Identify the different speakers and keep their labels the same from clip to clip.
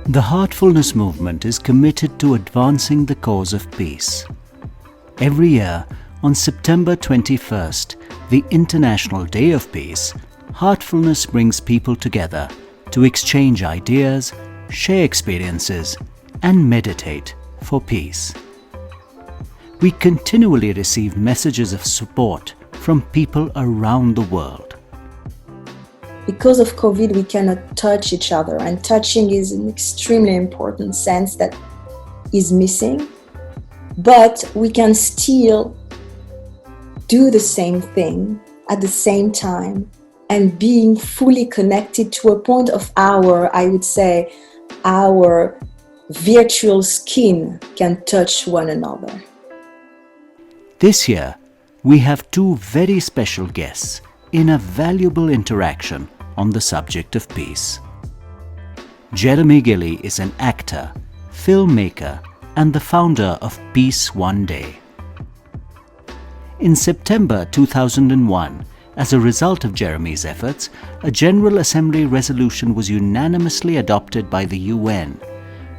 Speaker 1: The Heartfulness movement is committed to advancing the cause of peace. Every year, on September 21st, the International Day of Peace, Heartfulness brings people together to exchange ideas, share experiences, and meditate for peace. We continually receive messages of support from people around the world.
Speaker 2: Because of COVID, we cannot touch each other, and touching is an extremely important sense that is missing. But we can still do the same thing at the same time and being fully connected to a point of our virtual skin can touch one another.
Speaker 1: This year, we have two very special guests in a valuable interaction on the subject of peace. Jeremy Gilley is an actor, filmmaker, and the founder of Peace One Day. In September 2001, as a result of Jeremy's efforts, a General Assembly resolution was unanimously adopted by the UN,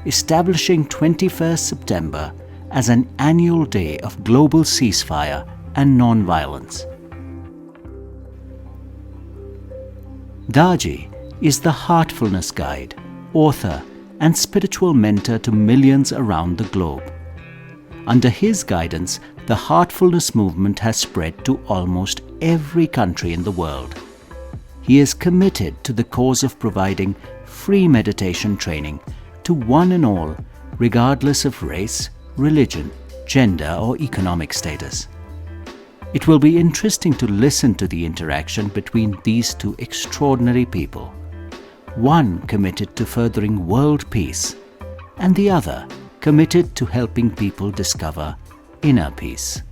Speaker 1: establishing 21st September as an annual day of global ceasefire and non-violence. Daaji is the Heartfulness Guide, author, and spiritual mentor to millions around the globe. Under his guidance, the Heartfulness movement has spread to almost every country in the world. He is committed to the cause of providing free meditation training to one and all, regardless of race, religion, gender, or economic status. It will be interesting to listen to the interaction between these two extraordinary people. One committed to furthering world peace, and the other committed to helping people discover inner peace.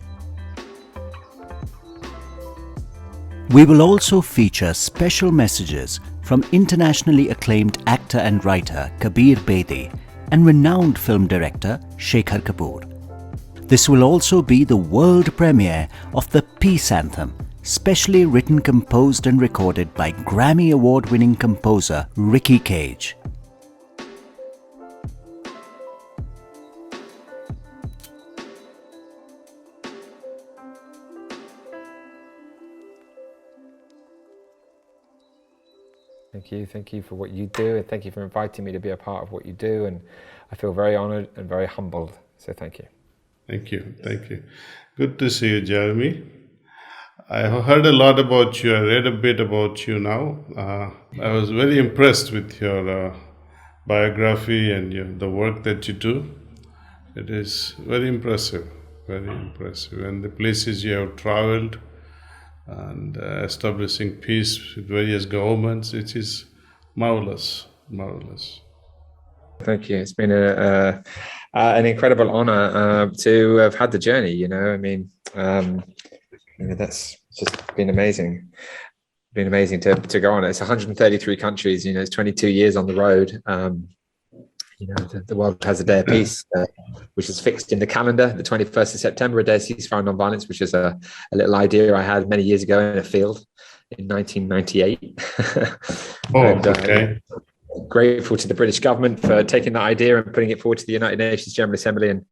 Speaker 1: We will also feature special messages from internationally acclaimed actor and writer Kabir Bedi and renowned film director Shekhar Kapur. This will also be the world premiere of the Peace Anthem, specially written, composed and recorded by Grammy award-winning composer Ricky Cage.
Speaker 3: Thank you for what you do, and thank you for inviting me to be a part of what you do, and I feel very honoured and very humbled, so thank you.
Speaker 4: Thank you. Good to see you, Jeremy. I have heard a lot about you. I read a bit about you now. I was very impressed with your biography and the work that you do. It is very impressive, and the places you have traveled and establishing peace with various governments, it is marvelous.
Speaker 3: Thank you. It's been an incredible honor to have had the journey. That's just been amazing. To go on. It's 133 countries. It's 22 years on the road. The world has a day of peace, which is fixed in the calendar, the 21st of September, a day of ceasefire and non-violence, which is a little idea I had many years ago in a field in 1998.
Speaker 4: Okay.
Speaker 3: Grateful to the British government for taking that idea and putting it forward to the United Nations General Assembly, and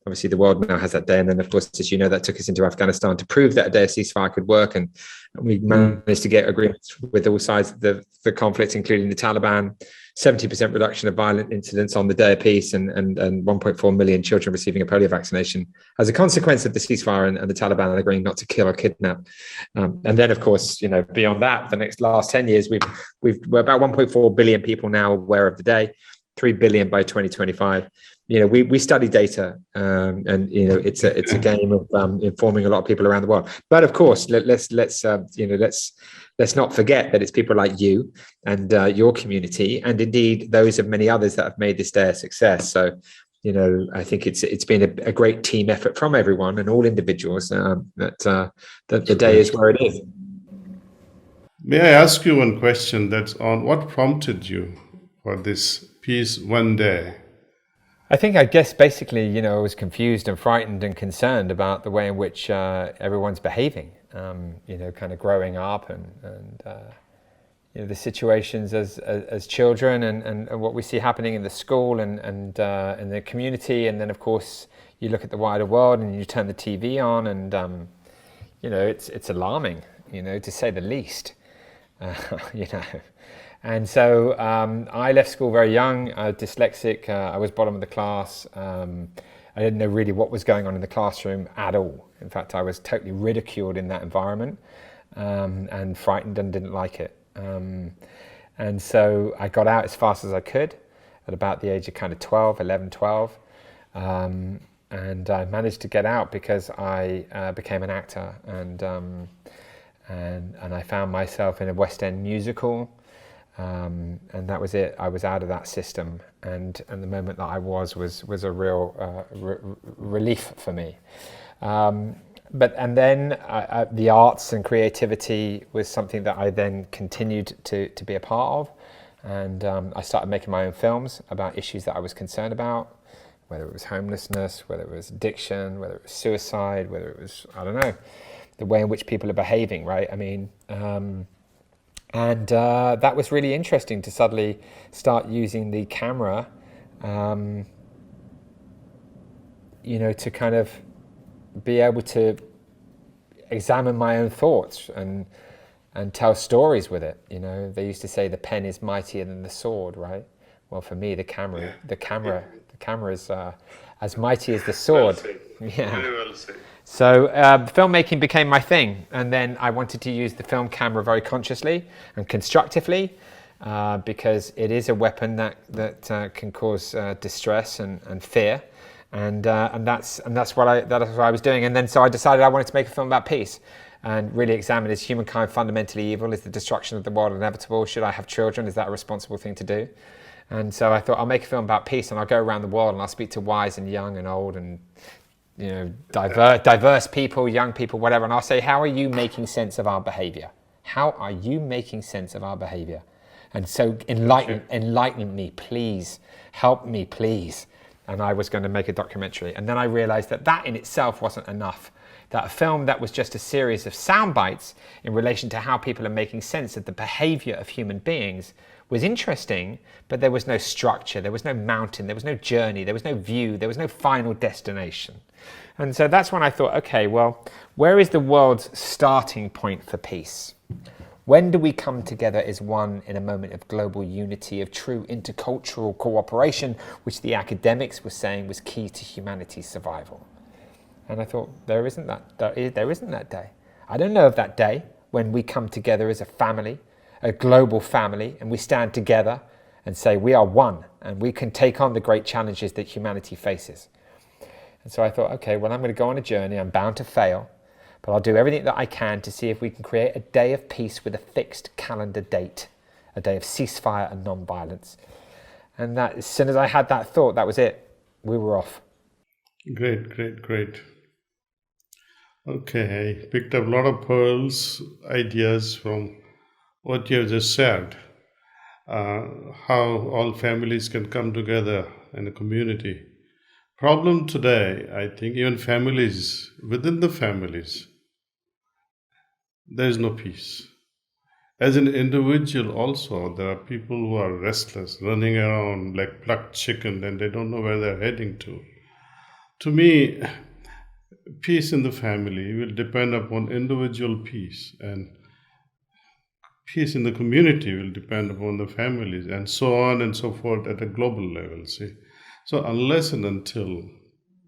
Speaker 3: obviously the world now has that day. And then, of course, as you know, that took us into Afghanistan to prove that a day of ceasefire could work, and we managed to get agreements with all sides of the conflict, including the Taliban. 70% reduction of violent incidents on the day of peace, and 1.4 million children receiving a polio vaccination as a consequence of the ceasefire and the Taliban agreeing not to kill or kidnap. And then, of course, beyond that, the last 10 years, we're about 1.4 billion people now aware of the day, 3 billion by 2025. We study data, and it's a game of informing a lot of people around the world. But of course, let's not forget that it's people like you and your community, and indeed those of many others that have made this day a success. So, I think it's been a great team effort from everyone and all individuals that the day is where it is.
Speaker 4: May I ask you one question that's on what prompted you for this Peace One Day?
Speaker 3: I guess basically, I was confused and frightened and concerned about the way in which everyone's behaving, kind of growing up and the situations as children, and what we see happening in the school and in the community, and then of course you look at the wider world and you turn the TV on, and it's alarming, to say the least. And so I left school very young, dyslexic. I was bottom of the class. I didn't know really what was going on in the classroom at all. In fact, I was totally ridiculed in that environment, and frightened and didn't like it. And so I got out as fast as I could at about the age of kind of 11, 12. And I managed to get out because I became an actor, and I found myself in a West End musical. And that was it. I was out of that system, and the moment that I was a real relief for me. But then the arts and creativity was something that I then continued to be a part of, and I started making my own films about issues that I was concerned about, whether it was homelessness, whether it was addiction, whether it was suicide, whether it was, I don't know, the way in which people are behaving, right? I mean, and that was really interesting to suddenly start using the camera, to kind of be able to examine my own thoughts and tell stories with it. They used to say the pen is mightier than the sword, right? Well, for me, the camera is as mighty as the sword.
Speaker 4: Well said.
Speaker 3: Yeah.
Speaker 4: Very well said.
Speaker 3: So filmmaking became my thing, and then I wanted to use the film camera very consciously and constructively, because it is a weapon that can cause distress and fear, and that's what I was doing. And then so I decided I wanted to make a film about peace, and really examine: is humankind fundamentally evil? Is the destruction of the world inevitable? Should I have children? Is that a responsible thing to do? And so I thought, I'll make a film about peace, and I'll go around the world and I'll speak to wise and young and old and diverse people, young people, whatever, and I'll say, how are you making sense of our behavior? How are you making sense of our behavior? And so enlighten me, please. Help me, please. And I was going to make a documentary. And then I realized that in itself wasn't enough. That a film that was just a series of sound bites in relation to how people are making sense of the behavior of human beings was interesting, but there was no structure, there was no mountain, there was no journey, there was no view, there was no final destination. And so that's when I thought, okay, well, where is the world's starting point for peace? When do we come together as one in a moment of global unity, of true intercultural cooperation, which the academics were saying was key to humanity's survival? And I thought, there isn't that day. I don't know of that day when we come together as a family, a global family, and we stand together and say we are one and we can take on the great challenges that humanity faces. And so I thought, okay, well, I'm going to go on a journey. I'm bound to fail, but I'll do everything that I can to see if we can create a day of peace with a fixed calendar date, a day of ceasefire and non-violence. And that, as soon as I had that thought, that was it. We were off.
Speaker 4: Great. Okay, I picked up a lot of pearls, ideas from what you have just said, how all families can come together in a community. Problem today, I think, even families, within the families, there is no peace. As an individual also, there are people who are restless, running around like plucked chicken, and they don't know where they're heading to. To me, peace in the family will depend upon individual peace, and peace in the community will depend upon the families, and so on and so forth at a global level. See, so unless and until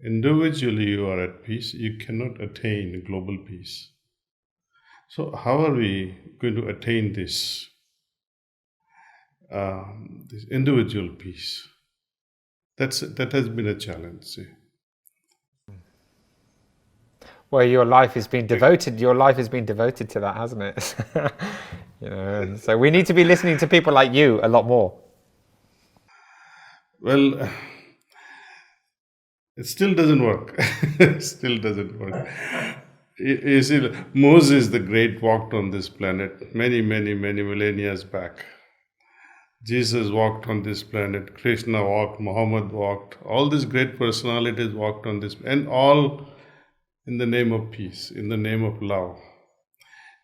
Speaker 4: individually you are at peace, you cannot attain global peace. So how are we going to attain this individual peace? That has been a challenge. See.
Speaker 3: Well, your life has been devoted to that, hasn't it? And so we need to be listening to people like you a lot more.
Speaker 4: Well, it still doesn't work. It still doesn't work. You see, Moses the Great walked on this planet many millennia back. Jesus walked on this planet. Krishna walked. Muhammad walked. All these great personalities walked on this, and all in the name of peace, in the name of love.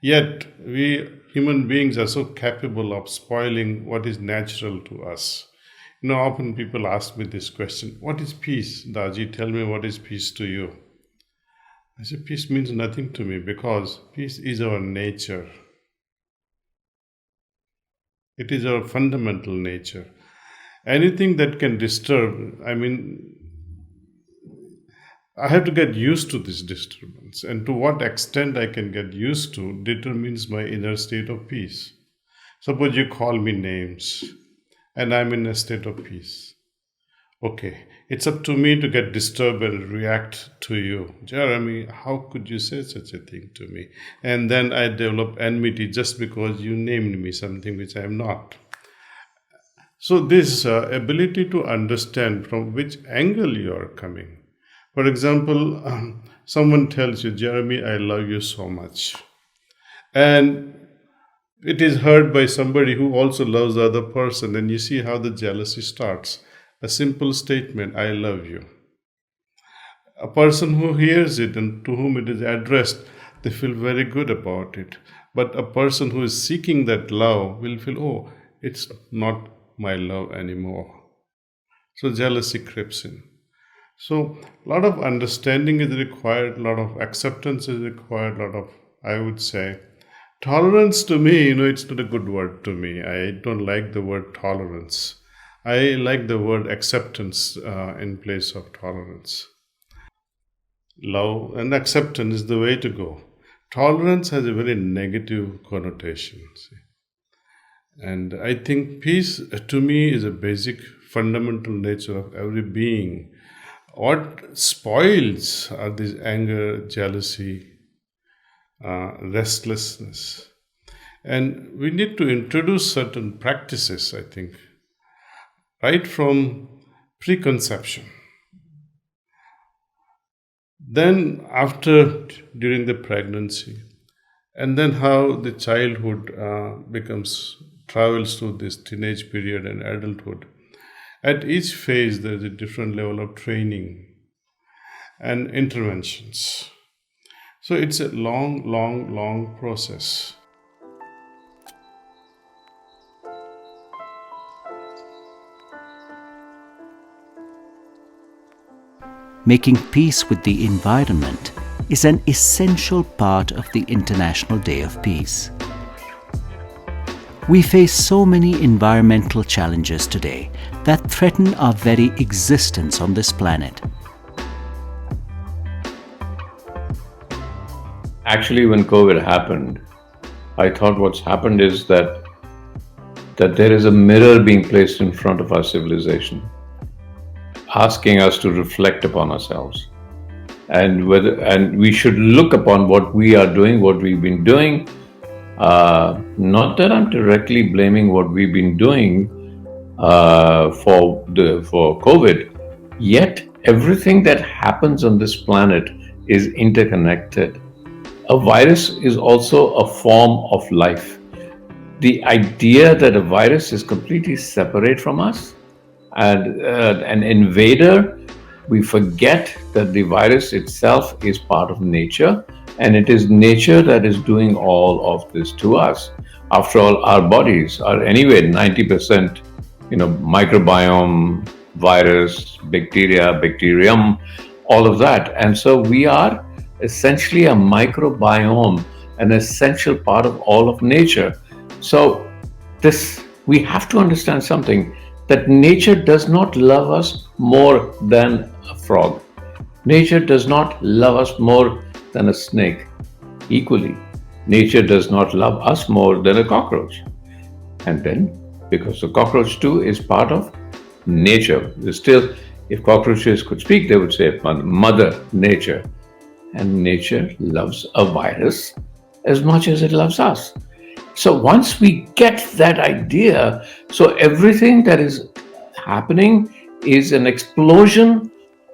Speaker 4: Yet we human beings are so capable of spoiling what is natural to us. Often people ask me this question, what is peace? Daaji, tell me, what is peace to you? I say, peace means nothing to me because peace is our nature. It is our fundamental nature. Anything that can disturb, I have to get used to this disturbance, and to what extent I can get used to determines my inner state of peace. Suppose you call me names and I'm in a state of peace. Okay, it's up to me to get disturbed and react to you. Jeremy, how could you say such a thing to me? And then I develop enmity just because you named me something which I am not. So this ability to understand from which angle you are coming. For example, someone tells you, Jeremy, I love you so much. And it is heard by somebody who also loves the other person, and you see how the jealousy starts. A simple statement, I love you. A person who hears it and to whom it is addressed, they feel very good about it. But a person who is seeking that love will feel, oh, it's not my love anymore. So jealousy creeps in. So a lot of understanding is required, a lot of acceptance is required, a lot of, I would say, tolerance. To me, it's not a good word to me. I don't like the word tolerance. I like the word acceptance in place of tolerance. Love and acceptance is the way to go. Tolerance has a very negative connotation. And I think peace, to me, is a basic fundamental nature of every being. What spoils are this anger, jealousy, restlessness. And we need to introduce certain practices, I think, right from preconception. Then during the pregnancy, and then how the childhood travels through this teenage period and adulthood. At each phase, there is a different level of training and interventions. So it's a long process.
Speaker 1: Making peace with the environment is an essential part of the International Day of Peace. We face so many environmental challenges today that threaten our very existence on this planet.
Speaker 5: Actually, when COVID happened, I thought what's happened is that there is a mirror being placed in front of our civilization, asking us to reflect upon ourselves, and we should look upon what we are doing, what we've been doing. Not that I'm directly blaming what we've been doing for COVID, yet everything that happens on this planet is interconnected. A virus is also a form of life. The idea that a virus is completely separate from us and an invader, we forget that the virus itself is part of nature, and it is nature that is doing all of this to us. After all, our bodies are anyway 90% microbiome, virus, bacteria, bacterium, all of that. And so we are essentially a microbiome, an essential part of all of nature. So we have to understand something, that nature does not love us more than a frog. Nature does not love us more than a snake. Equally, nature does not love us more than a cockroach. And then, because the cockroach too is part of nature, still, if cockroaches could speak, they would say Mother Nature. And nature loves a virus as much as it loves us. So once we get that idea, so everything that is happening is an explosion,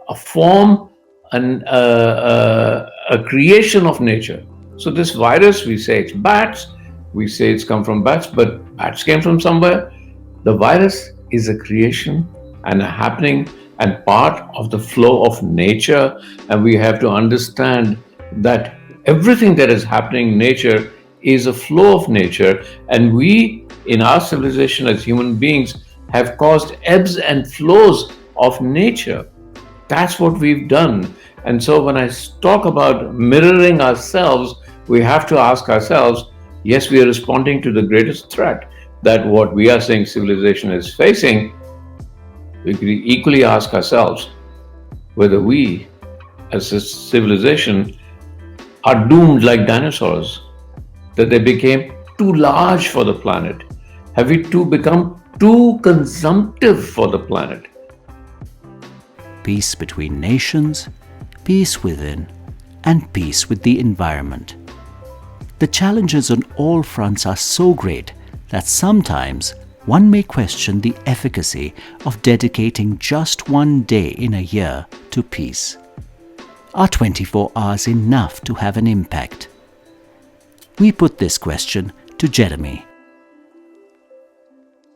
Speaker 5: a form, a creation of nature. So this virus, we say it's bats, we say it's come from bats, but bats came from somewhere. The virus is a creation and a happening and part of the flow of nature, and we have to understand that everything that is happening in nature is a flow of nature, and we, in our civilization as human beings, have caused ebbs and flows of nature. That's what we've done. And so when I talk about mirroring ourselves, we have to ask ourselves, yes, we are responding to the greatest threat that what we are saying civilization is facing. We could equally ask ourselves whether we, as a civilization, are doomed like dinosaurs, that they became too large for the planet. Have we become too consumptive for the planet?
Speaker 1: Peace between nations, peace within, and peace with the environment. The challenges on all fronts are so great that sometimes one may question the efficacy of dedicating just one day in a year to peace. Are 24 hours enough to have an impact? We put this question to Jeremy.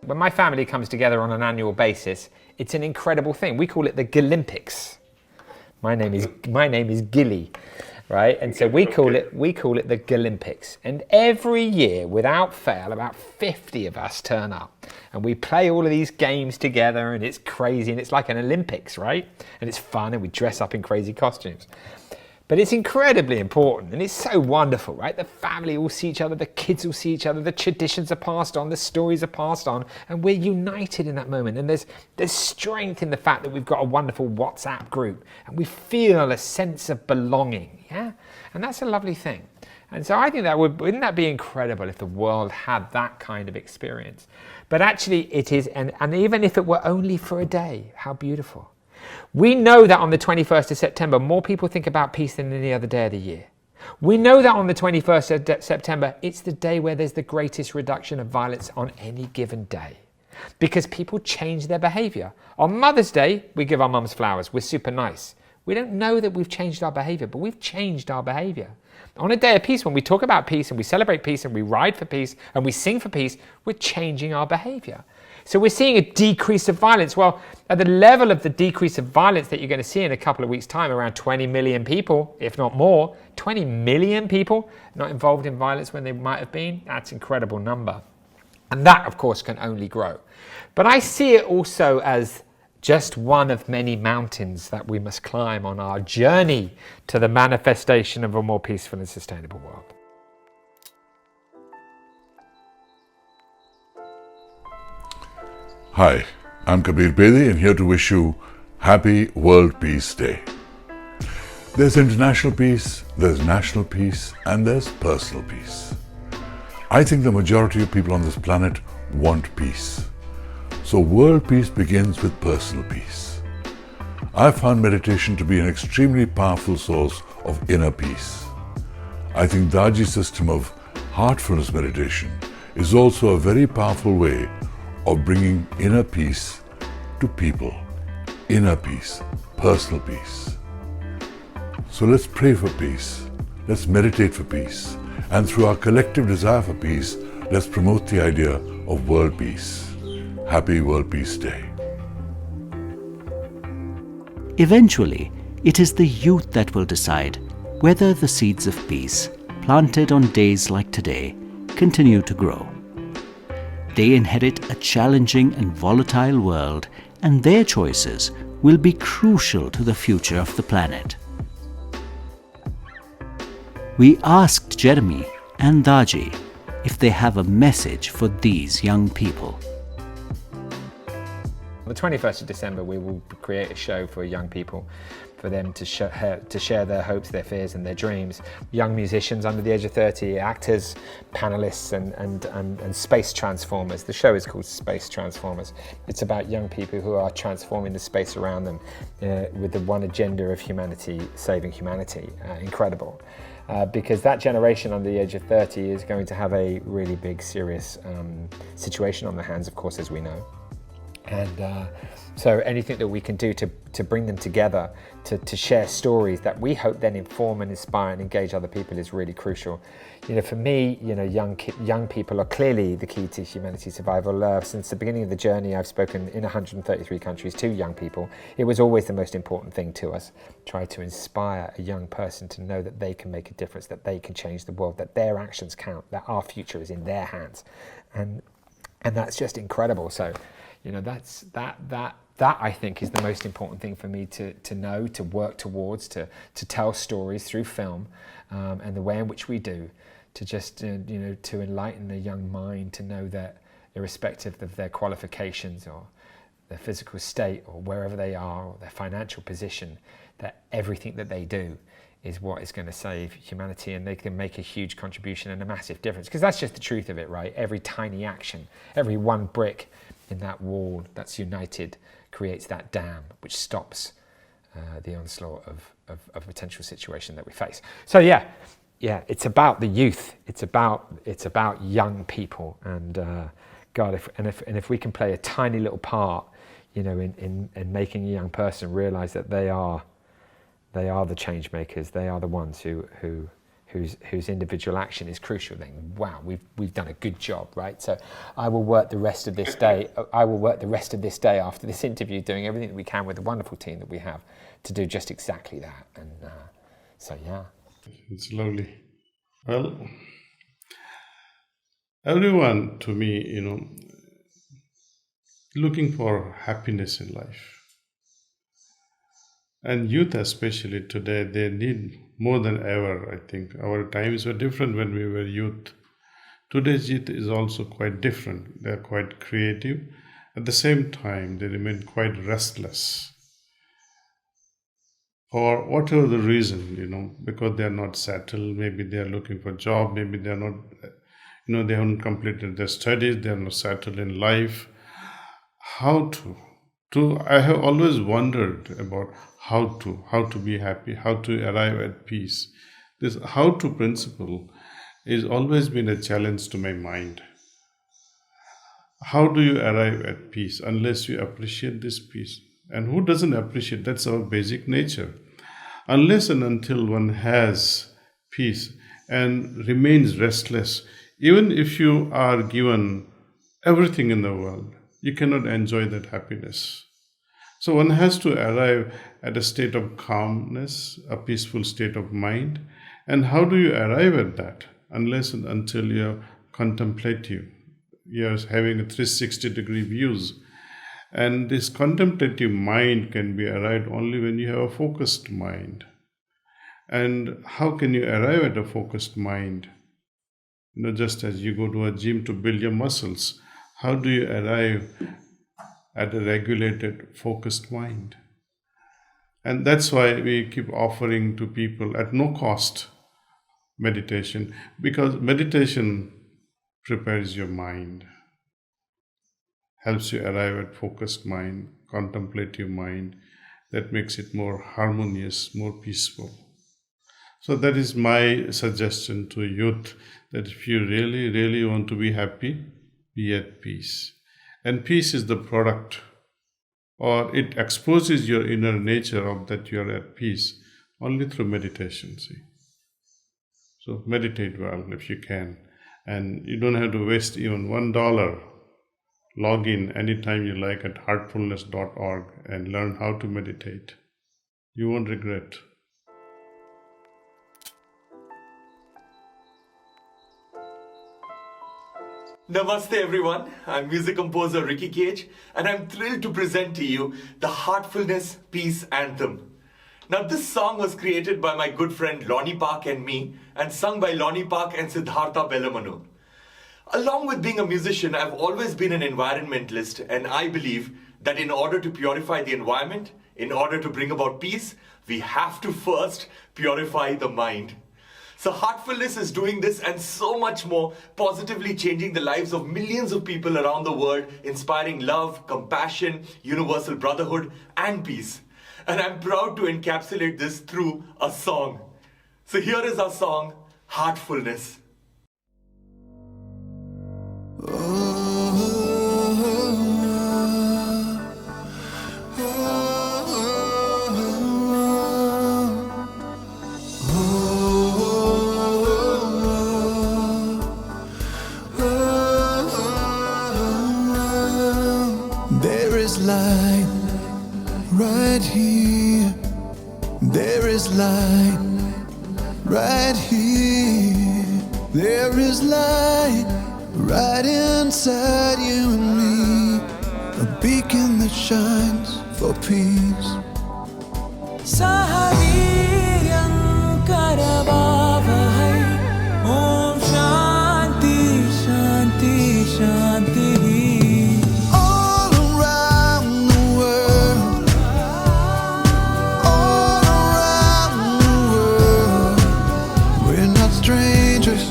Speaker 3: When my family comes together on an annual basis, it's an incredible thing. We call it the Gillympics. My name is Gilley, right? And so we call it the Gillympics. And every year, without fail, about 50 of us turn up, and we play all of these games together, and it's crazy, and it's like an Olympics, right? And it's fun, and we dress up in crazy costumes. But it's incredibly important, and it's so wonderful, right? The family all see each other, the kids all see each other, the traditions are passed on, the stories are passed on, and we're united in that moment. And there's strength in the fact that we've got a wonderful WhatsApp group, and we feel a sense of belonging, yeah? And that's a lovely thing. And so I think wouldn't that be incredible if the world had that kind of experience? But actually it is, and even if it were only for a day, how beautiful. We know that on the 21st of September, more people think about peace than any other day of the year. We know that on the 21st of September, it's the day where there's the greatest reduction of violence on any given day, because people change their behavior. On Mother's Day, we give our mums flowers. We're super nice. We don't know that we've changed our behavior, but we've changed our behavior. On a day of peace, when we talk about peace and we celebrate peace and we ride for peace and we sing for peace, we're changing our behavior. So we're seeing a decrease of violence. Well, at the level of the decrease of violence that you're going to see in a couple of weeks' time, around 20 million people, if not more, 20 million people not involved in violence when they might have been, that's an incredible number. And that, of course, can only grow. But I see it also as just one of many mountains that we must climb on our journey to the manifestation of a more peaceful and sustainable world.
Speaker 6: Hi, I'm Kabir Bedi and here to wish you Happy World Peace Day. There's international peace, there's national peace, and there's personal peace. I think the majority of people on this planet want peace. So world peace begins with personal peace. I found meditation to be an extremely powerful source of inner peace. I think Daaji's system of Heartfulness Meditation is also a very powerful way of bringing inner peace to people. Inner peace, personal peace. So let's pray for peace, let's meditate for peace, and through our collective desire for peace, let's promote the idea of world peace. Happy World Peace Day.
Speaker 1: Eventually, it is the youth that will decide whether the seeds of peace, planted on days like today, continue to grow. They inherit a challenging and volatile world, and their choices will be crucial to the future of the planet. We asked Jeremy and Daaji if they have a message for these young people.
Speaker 3: On the 21st of December, we will create a show for young people, for them to share their hopes, their fears and their dreams. Young musicians under the age of 30, actors, panelists and space transformers. The show is called Space Transformers. It's about young people who are transforming the space around them with the one agenda of humanity, saving humanity. Incredible. Because that generation under the age of 30 is going to have a really big, serious situation on their hands, of course, as we know. And so anything that we can do to bring them together, to share stories that we hope then inform and inspire and engage other people is really crucial. For me, young people are clearly the key to humanity survival. Since the beginning of the journey, I've spoken in 133 countries to young people. It was always the most important thing to us. Try to inspire a young person to know that they can make a difference, that they can change the world, that their actions count, that our future is in their hands. And that's just incredible. So, that's that I think is the most important thing for me to know, to work towards, to tell stories through film, and the way in which we do, to just to enlighten a young mind to know that irrespective of their qualifications or their physical state or wherever they are or their financial position, that everything that they do is what is going to save humanity, and they can make a huge contribution and a massive difference. Because that's just the truth of it, right? Every tiny action, every one brick in that wall that's united creates that dam which stops the onslaught of potential situation that we face. So yeah, it's about the youth. It's about young people, and God, if we can play a tiny little part, in making a young person realize that they are the change makers. They are the ones whose individual action is crucial. Then, wow, we've done a good job, right? So, I will work the rest of this day. After this interview, doing everything that we can with the wonderful team that we have to do just exactly that. And so, yeah,
Speaker 4: it's lovely. Well, everyone, to me, looking for happiness in life. And youth especially today, they need more than ever, I think. Our times were different when we were youth. Today's youth is also quite different. They are quite creative. At the same time, they remain quite restless. For whatever the reason, because they are not settled, maybe they are looking for a job, maybe they are not, they haven't completed their studies, they are not settled in life. I have always wondered about how to be happy, how to arrive at peace. This how to principle has always been a challenge to my mind. How do you arrive at peace unless you appreciate this peace? And who doesn't appreciate? That's our basic nature. Unless and until one has peace and remains restless, even if you are given everything in the world, you cannot enjoy that happiness. So one has to arrive at a state of calmness, a peaceful state of mind. And how do you arrive at that? Unless and until you're contemplative. You're having a 360-degree views. And this contemplative mind can be arrived only when you have a focused mind. And how can you arrive at a focused mind? Just as you go to a gym to build your muscles, how do you arrive at a regulated, focused mind? And that's why we keep offering to people at no cost meditation, because meditation prepares your mind, helps you arrive at focused mind, contemplative mind, that makes it more harmonious, more peaceful. So that is my suggestion to youth, that if you really, really want to be happy, be at peace. And peace is the product, or it exposes your inner nature of that you are at peace only through meditation, see. So meditate well if you can. And you don't have to waste even $1. Log in anytime you like at heartfulness.org and learn how to meditate. You won't regret.
Speaker 7: Namaste everyone, I'm music composer Ricky Cage, and I'm thrilled to present to you the Heartfulness Peace Anthem. Now this song was created by my good friend Lonnie Park and me, and sung by Lonnie Park and Siddhartha Bellamanu. Along with being a musician, I've always been an environmentalist, and I believe that in order to purify the environment, in order to bring about peace, we have to first purify the mind. So Heartfulness is doing this and so much more, positively changing the lives of millions of people around the world, inspiring love, compassion, universal brotherhood, and peace. And I'm proud to encapsulate this through a song. So here is our song, Heartfulness.
Speaker 8: light right here. There is light right here. There is light right inside you and me. A beacon that shines for peace. Sahaviryam karavavahai. Om Shanti Shanti Shanti. All around the world, all around the world, we're not strangers,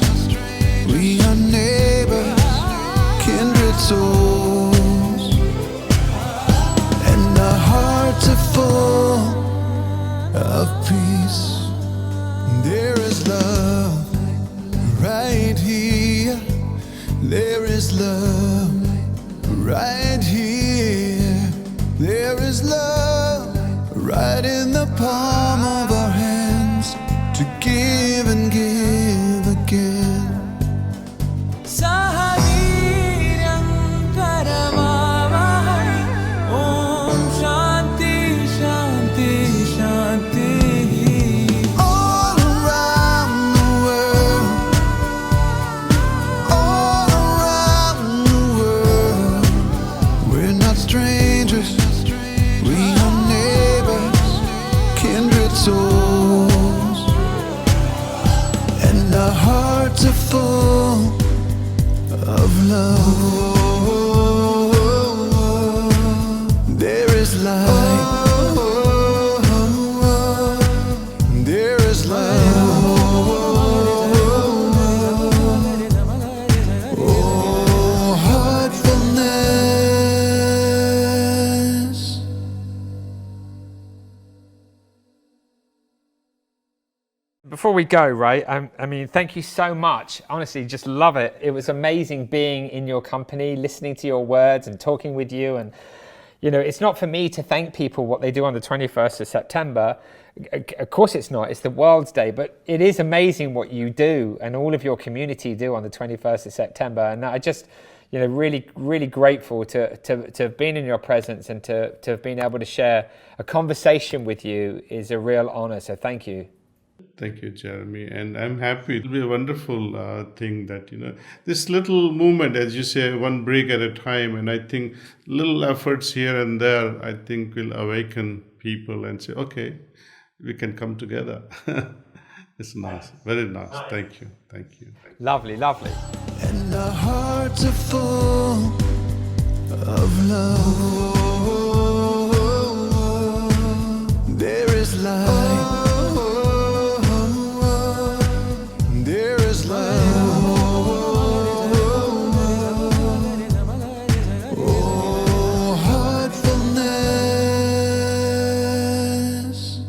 Speaker 8: we are neighbors, kindred souls, and our hearts are full of peace. There is love right here. There is love right here. There is love right in the palm of our hands to give and give again. Sahaviryam karavavahai. Om Shanti Shanti Shanti. All around the world, all around the world, we're not strangers, we are neighbors, kindred souls, and our hearts are full of love. There is light. There is light. Oh, heartfulness.
Speaker 3: Before we go, right, I mean, thank you so much. Honestly, just love it. It was amazing being in your company, listening to your words and talking with you. And, you know, it's not for me to thank people what they do on the 21st of September. Of course it's not. It's the World's Day. But it is amazing what you do and all of your community do on the 21st of September. And I just, you know, really, really grateful to have been in your presence and to have been able to share a conversation with you is a real honor. So thank you.
Speaker 4: Thank you, Jeremy. And I'm happy. It'll be a wonderful thing that, you know, this little movement, as you say, one break at a time. And I think little efforts here and there, I think will awaken people and say, okay, we can come together. It's nice. Very nice. Thank you. Thank you.
Speaker 3: Lovely, lovely.
Speaker 8: And our hearts are full of love. There is light. There is light. Oh, heartfulness.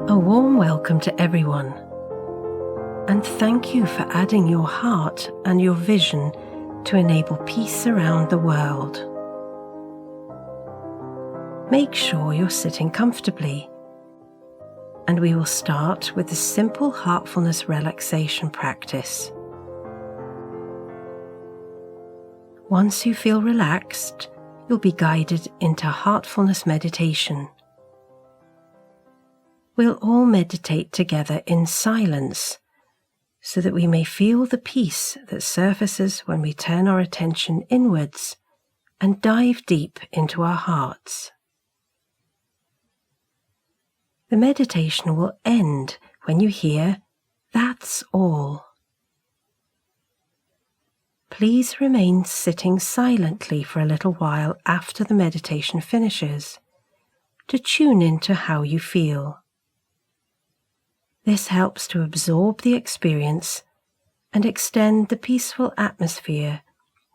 Speaker 9: A warm welcome to everyone, and thank you for adding your heart and your vision to enable peace around the world. Make sure you're sitting comfortably, and we will start with the simple heartfulness relaxation practice. Once you feel relaxed, you'll be guided into Heartfulness Meditation. We'll all meditate together in silence so that we may feel the peace that surfaces when we turn our attention inwards and dive deep into our hearts. The meditation will end when you hear, "That's all." Please remain sitting silently for a little while after the meditation finishes to tune into how you feel. This helps to absorb the experience and extend the peaceful atmosphere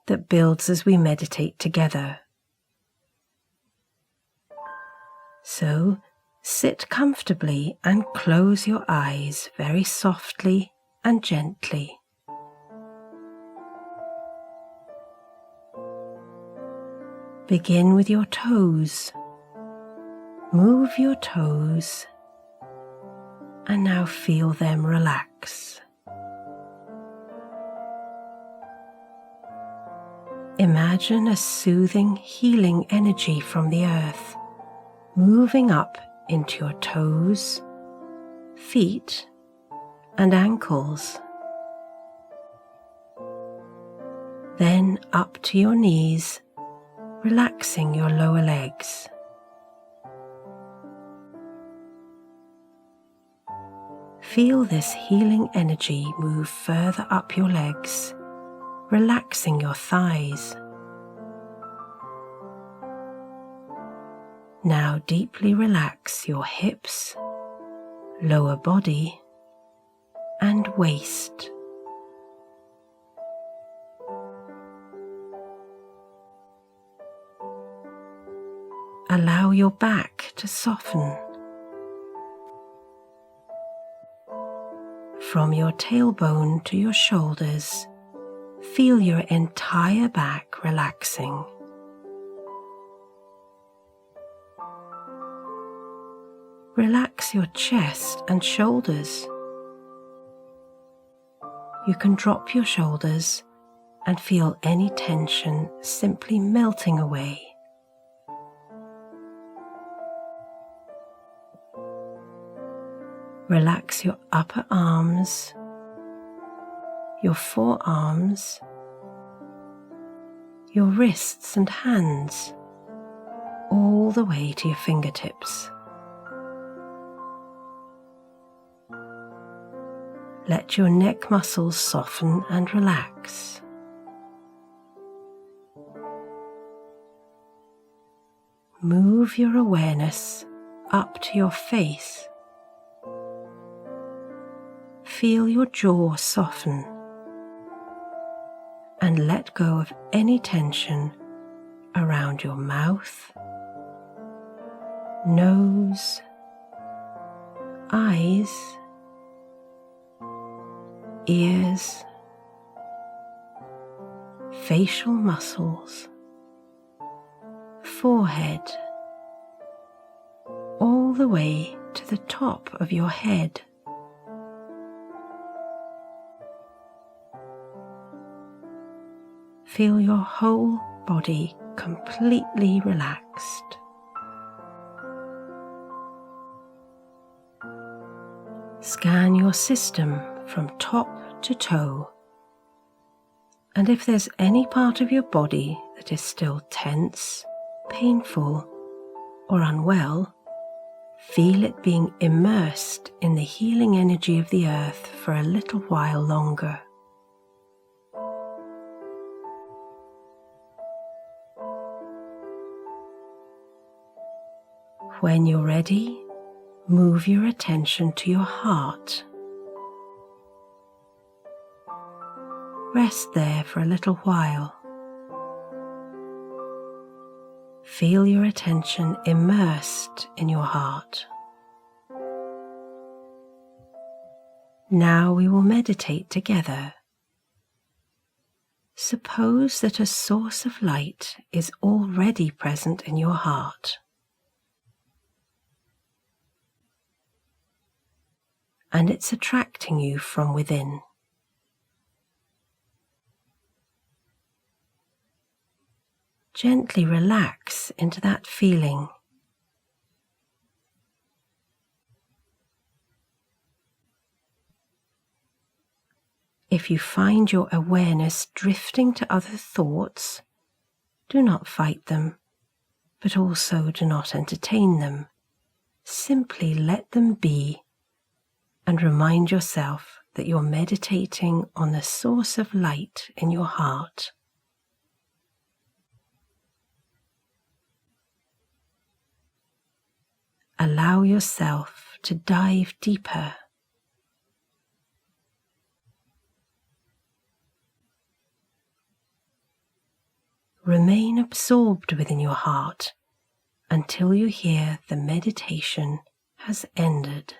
Speaker 9: that builds as we meditate together. So, Sit comfortably and close your eyes very softly and gently. Begin with your toes. Move your toes and now feel them relax. Imagine a soothing, healing energy from the earth moving up into your toes, feet, and ankles. Then up to your knees, relaxing your lower legs. Feel this healing energy move further up your legs, relaxing your thighs. Now deeply relax your hips, lower body, and waist. Allow your back to soften. From your tailbone to your shoulders, feel your entire back relaxing. Relax your chest and shoulders. You can drop your shoulders and feel any tension simply melting away. Relax your upper arms, your forearms, your wrists and hands, all the way to your fingertips. Let your neck muscles soften and relax. Move your awareness up to your face. Feel your jaw soften and let go of any tension around your mouth, nose, eyes, ears, facial muscles, forehead, all the way to the top of your head. Feel your whole body completely relaxed. Scan your system from top to toe, and if there's any part of your body that is still tense, painful, or unwell, feel it being immersed in the healing energy of the earth for a little while longer. When you're ready, move your attention to your heart. Rest there for a little while. Feel your attention immersed in your heart. Now we will meditate together. Suppose that a source of light is already present in your heart. And it's attracting you from within. Gently relax into that feeling. If you find your awareness drifting to other thoughts, do not fight them, but also do not entertain them. Simply let them be. And remind yourself that you're meditating on the source of light in your heart. Allow yourself to dive deeper. Remain absorbed within your heart until you hear the meditation has ended.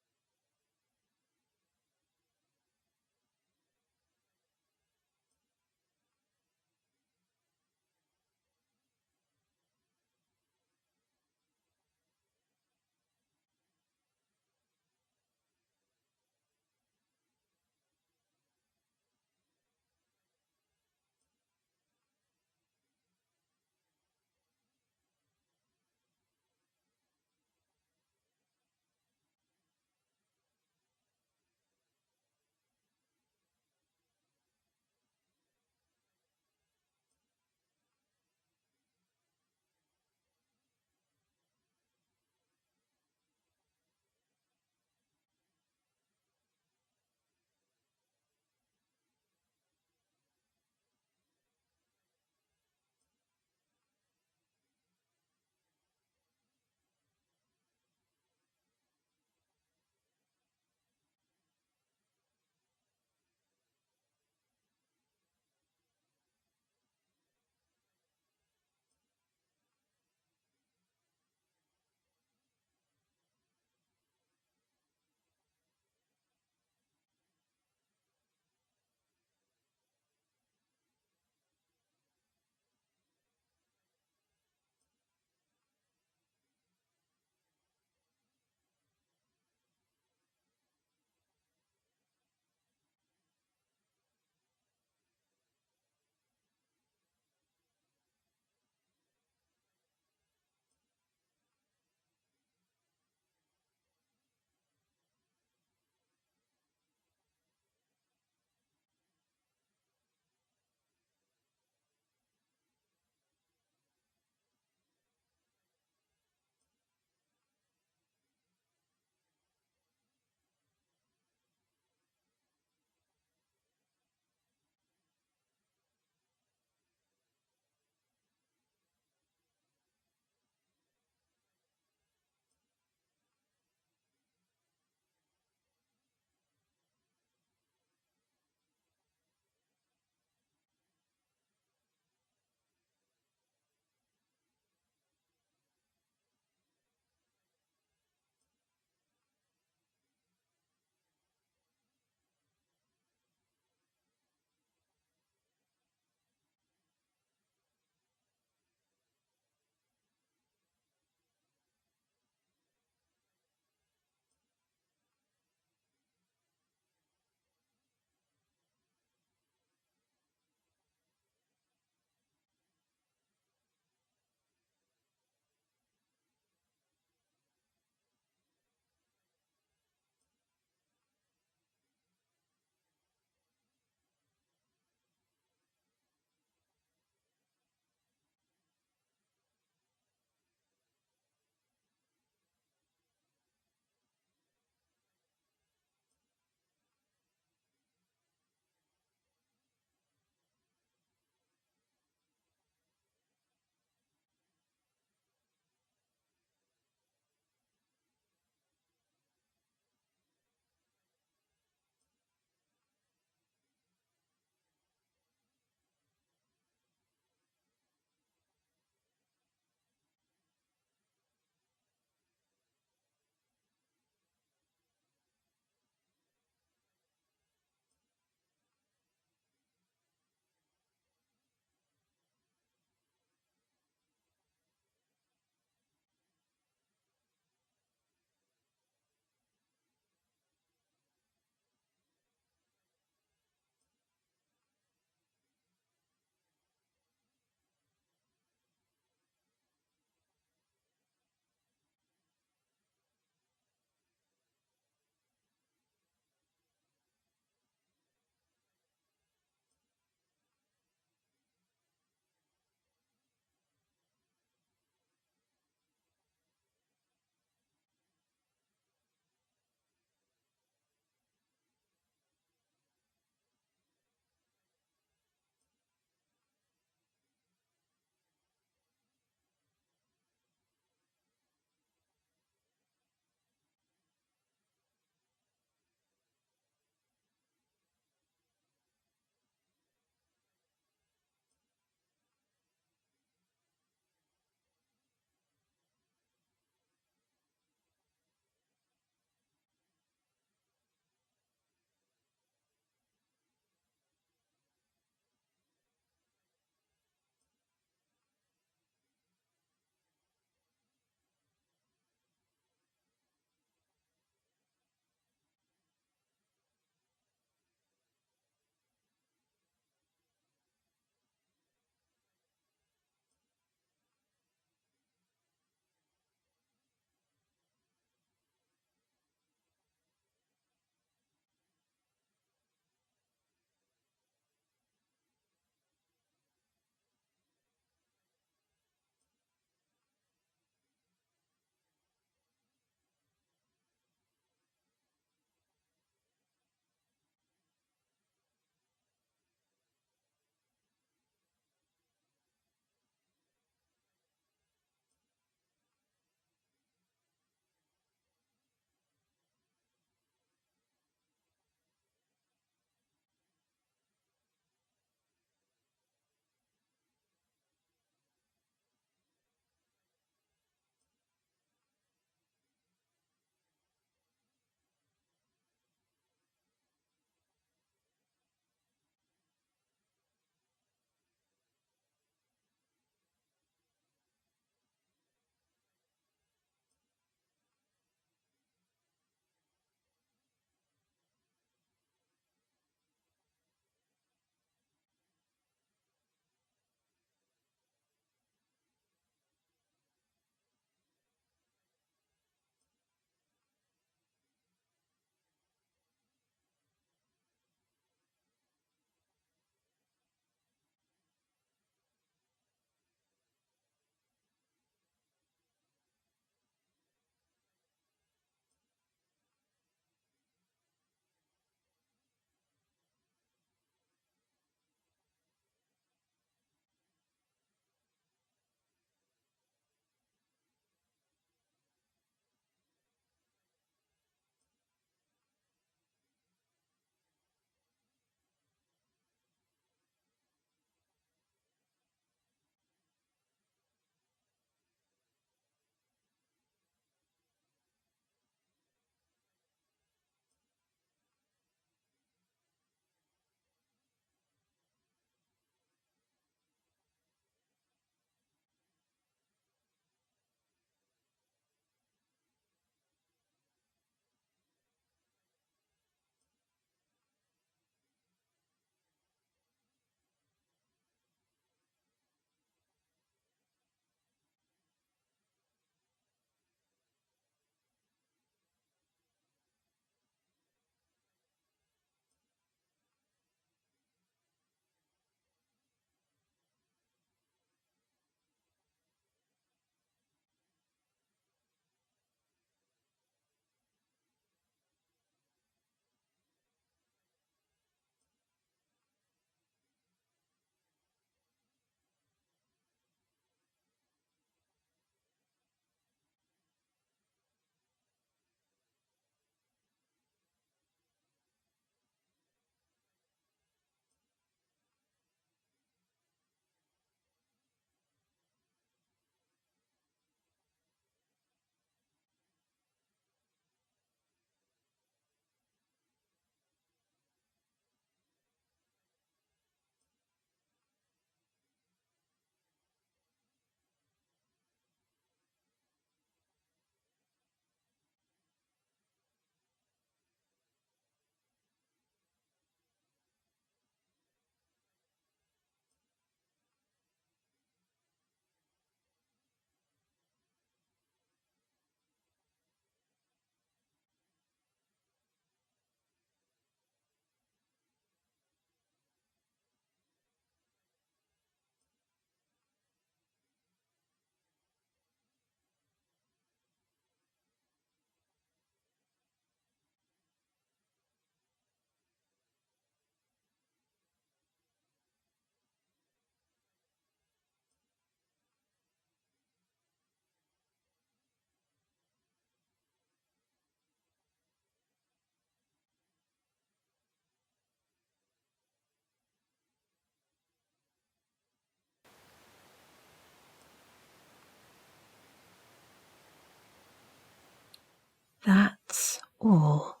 Speaker 9: That's all.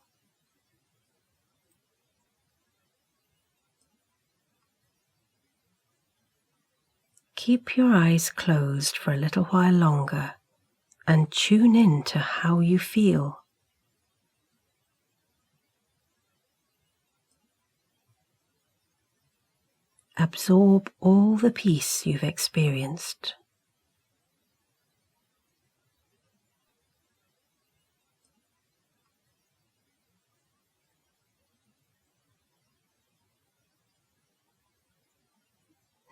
Speaker 9: Keep your eyes closed for a little while longer and tune in to how you feel. Absorb all the peace you've experienced.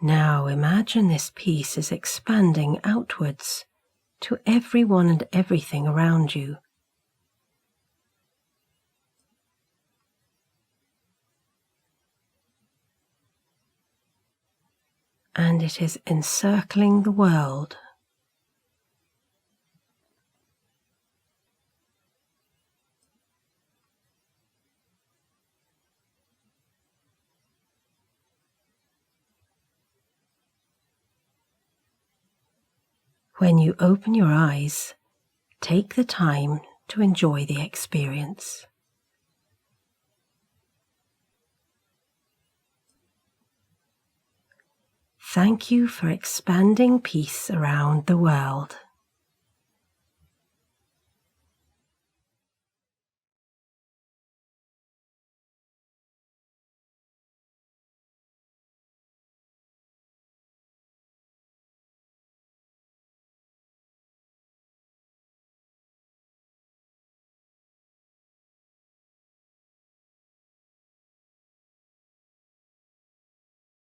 Speaker 9: Now imagine this peace is expanding outwards to everyone and everything around you. And it is encircling the world. When you open your eyes, take the time to enjoy the experience. Thank you for expanding peace around the world.